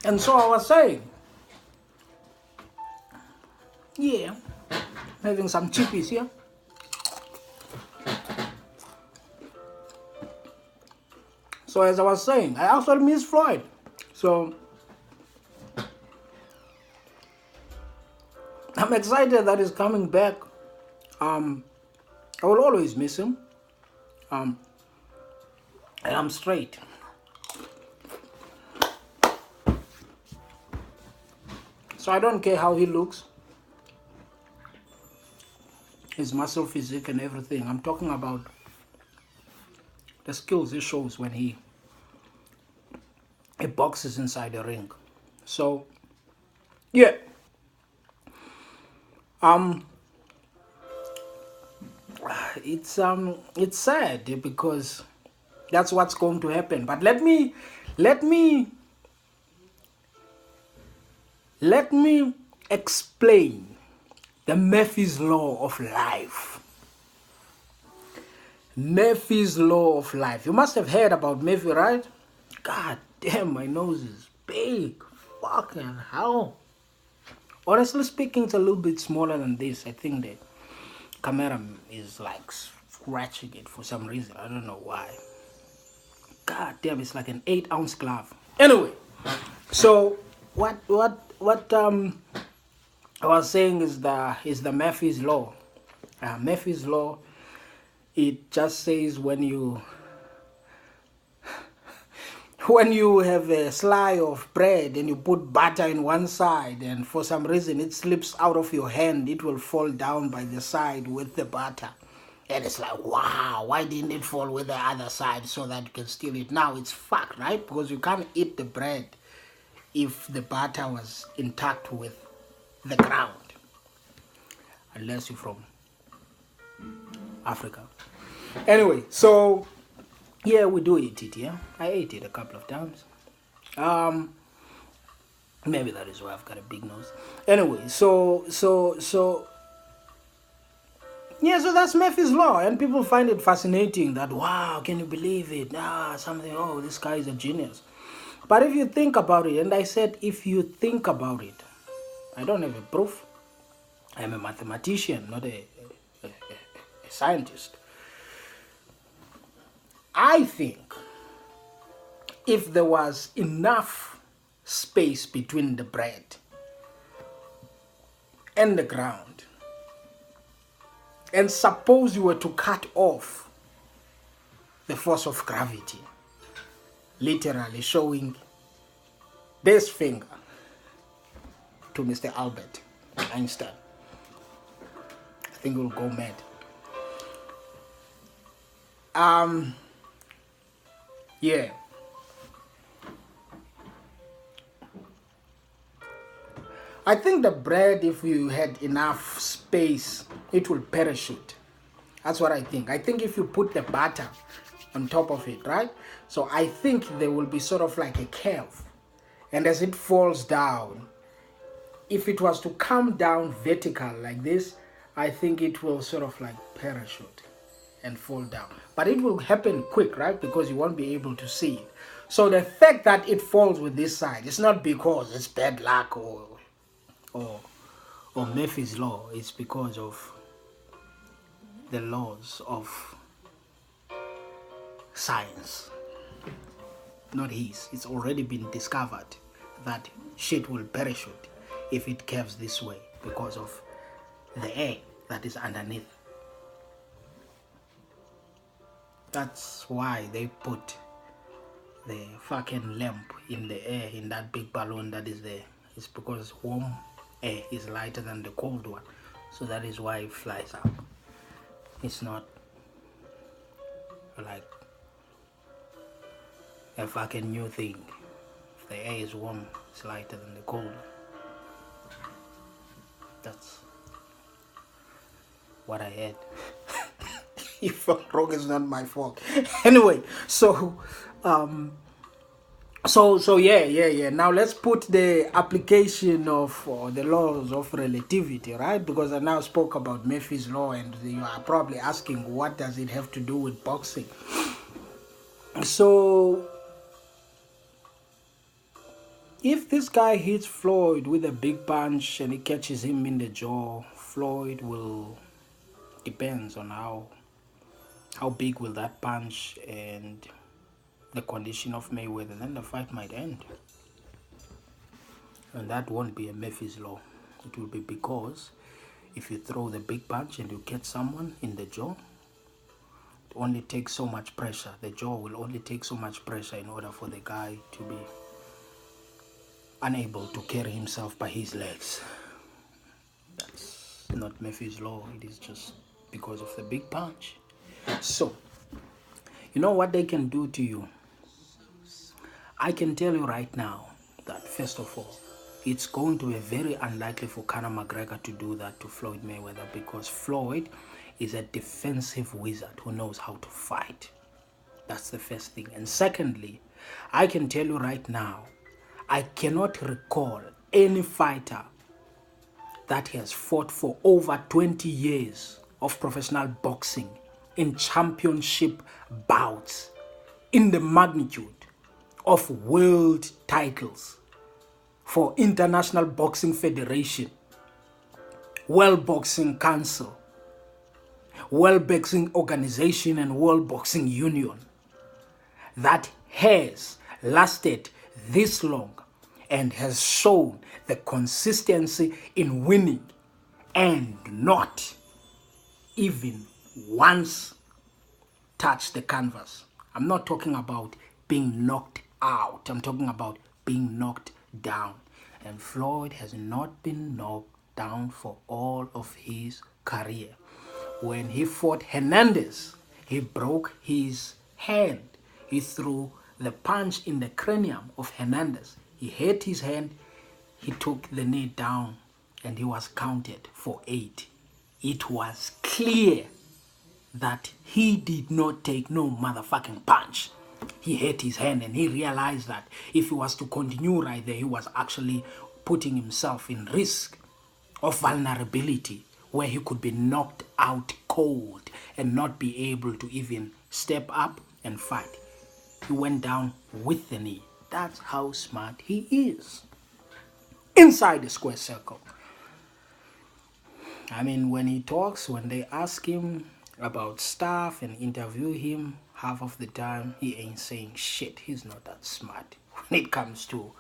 And so I was saying, yeah, having some chippies here. So as I was saying, I actually miss Floyd. So I'm excited that he's coming back. I will always miss him. And I'm straight. So I don't care how he looks, his muscle physique and everything. I'm talking about the skills he shows when he boxes inside the ring. So yeah. It's sad because that's what's going to happen. But let me explain the Murphy's Law of Life. Murphy's Law of Life. You must have heard about Murphy, right? God damn, my nose is big. Fucking hell. Honestly speaking, it's a little bit smaller than this. I think the camera is like scratching it for some reason. I don't know why. God damn, it's like an 8-ounce glove. Anyway, so what I was saying is the Murphy's Law. Murphy's Law, it just says when you have a slice of bread and you put butter in one side and for some reason it slips out of your hand, it will fall down by the side with the butter. And it's like, wow, why didn't it fall with the other side so that you can steal it? Now it's fucked, right? Because you can't eat the bread if the butter was intact with the ground. Unless you're from Africa. Anyway, so yeah, we do eat it, yeah. I ate it a couple of times. Maybe that is why I've got a big nose. Anyway, so yeah, so that's Murphy's Law, and people find it fascinating that, wow, can you believe it? Something, oh, this guy is a genius. But if you think about it, and I said if you think about it, I don't have a proof. I'm a mathematician, not a scientist. I think if there was enough space between the bread and the ground, and suppose you were to cut off the force of gravity, literally showing this finger to Mr. Albert Einstein, I think we'll go mad. Yeah. I think the bread, if you had enough space, it will parachute. That's what I think. I think if you put the butter on top of it, right? So I think there will be sort of like a curve. And as it falls down, if it was to come down vertical like this, I think it will sort of like parachute and fall down. But it will happen quick, right? Because you won't be able to see it. So the fact that it falls with this side, it's not because it's bad luck or Murphy's Law. It's because of the laws of science. Not his. It's already been discovered that shit will parachute if it curves this way because of the air that is underneath. That's why they put the fucking lamp in the air in that big balloon that is there. It's because warm air is lighter than the cold one. So that is why it flies up. It's not like a fucking new thing. If the air is warm, it's lighter than the cold. That's what I had. If I'm wrong, it's not my fault. Anyway, so yeah. Now let's put the application of the laws of relativity, right? Because I now spoke about Murphy's Law, and you are probably asking, what does it have to do with boxing? So If this guy hits Floyd with a big punch and he catches him in the jaw, Floyd will, depends on how big will that punch and the condition of Mayweather, then the fight might end. And that won't be a Murphy's Law. It will be because if you throw the big punch and you catch someone in the jaw, it only takes so much pressure. The jaw will only take so much pressure in order for the guy to be unable to carry himself by his legs. That's not Murphy's Law. It is just because of the big punch. So, you know what they can do to you? I can tell you right now that, first of all, it's going to be very unlikely for Conor McGregor to do that to Floyd Mayweather, because Floyd is a defensive wizard who knows how to fight. That's the first thing. And secondly, I can tell you right now, I cannot recall any fighter that has fought for over 20 years of professional boxing in championship bouts in the magnitude of world titles for International Boxing Federation, World Boxing Council, World Boxing Organization, and World Boxing Union, that has lasted this long and has shown the consistency in winning and not even once touch the canvas. I'm not talking about being knocked out. I'm talking about being knocked down. And Floyd has not been knocked down for all of his career. When he fought Hernandez, he broke his hand. He threw the punch in the cranium of Hernandez. He hit his hand, he took the knee down, and he was counted for 8. It was clear that he did not take no motherfucking punch. He hit his hand and he realized that if he was to continue right there, he was actually putting himself in risk of vulnerability, where he could be knocked out cold and not be able to even step up and fight. He went down with the knee. That's how smart he is. Inside the square circle. I mean, when he talks, when they ask him about stuff and interview him, half of the time he ain't saying shit. He's not that smart when it comes to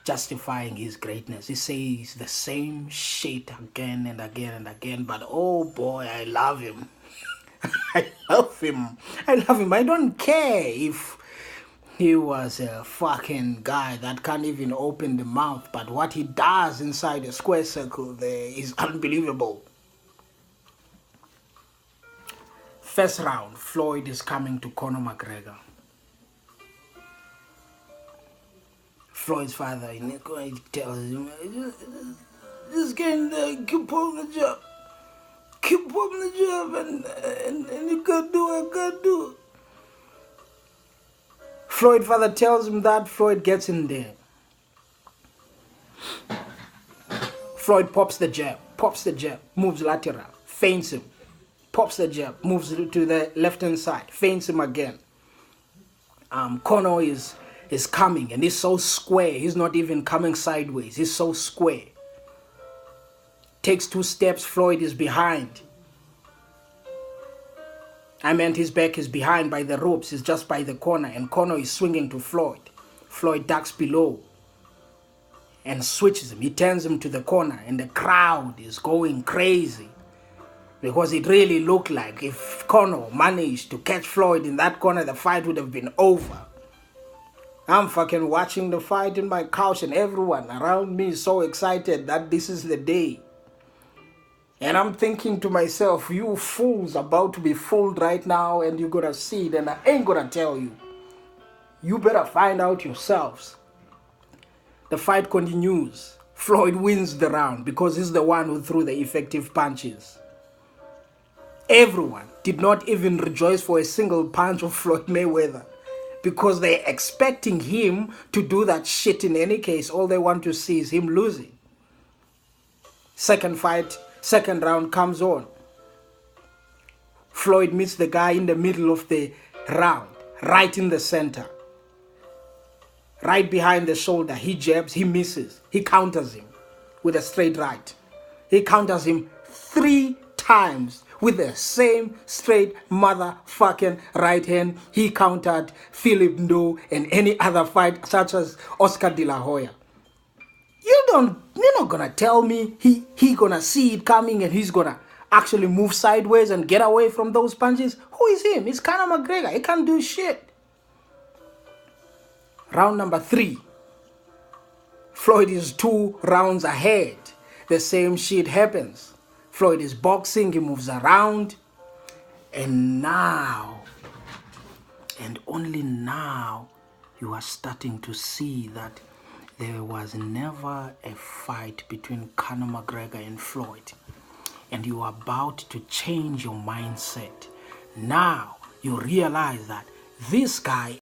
justifying his greatness. He says the same shit again and again and again, but oh boy, I love him. I love him. I love him. I don't care if he was a fucking guy that can't even open the mouth, but what he does inside the square circle there is unbelievable. First round, Floyd is coming to Conor McGregor. Floyd's father tells him, just keep on the job. Keep on the job and you gotta do what you gotta do. Floyd father tells him that. Floyd gets in there. Floyd pops the jab, moves lateral, feints him. Pops the jab, moves to the left-hand side, feints him again. Conor is coming, and he's so square. He's not even coming sideways. He's so square. Takes 2 steps, Floyd is behind. I meant his back is behind by the ropes. He's just by the corner, and Conor is swinging to Floyd. Floyd ducks below and switches him. He turns him to the corner, and the crowd is going crazy. Because it really looked like if Conor managed to catch Floyd in that corner, the fight would have been over. I'm fucking watching the fight in my couch and everyone around me is so excited that this is the day. And I'm thinking to myself, you fools about to be fooled right now and you're gonna see it and I ain't gonna tell you. You better find out yourselves. The fight continues. Floyd wins the round because he's the one who threw the effective punches. Everyone did not even rejoice for a single punch of Floyd Mayweather because they're expecting him to do that shit in any case. All they want to see is him losing. Second round comes on. Floyd meets the guy in the middle of the round, right in the center. right behind the shoulder. He jabs, he misses. He counters him with a straight right. He counters him 3 times with the same straight motherfucking right hand he countered Philip Ndo in any other fight, such as Oscar De La Hoya. You're not gonna tell me he gonna see it coming and he's gonna actually move sideways and get away from those punches. Who is him? It's Conor McGregor. He can't do shit. Round number 3. Floyd is 2 rounds ahead. The same shit happens. Floyd is boxing, he moves around. And now, and only now, you are starting to see that there was never a fight between Conor McGregor and Floyd. And you are about to change your mindset. Now, you realize that this guy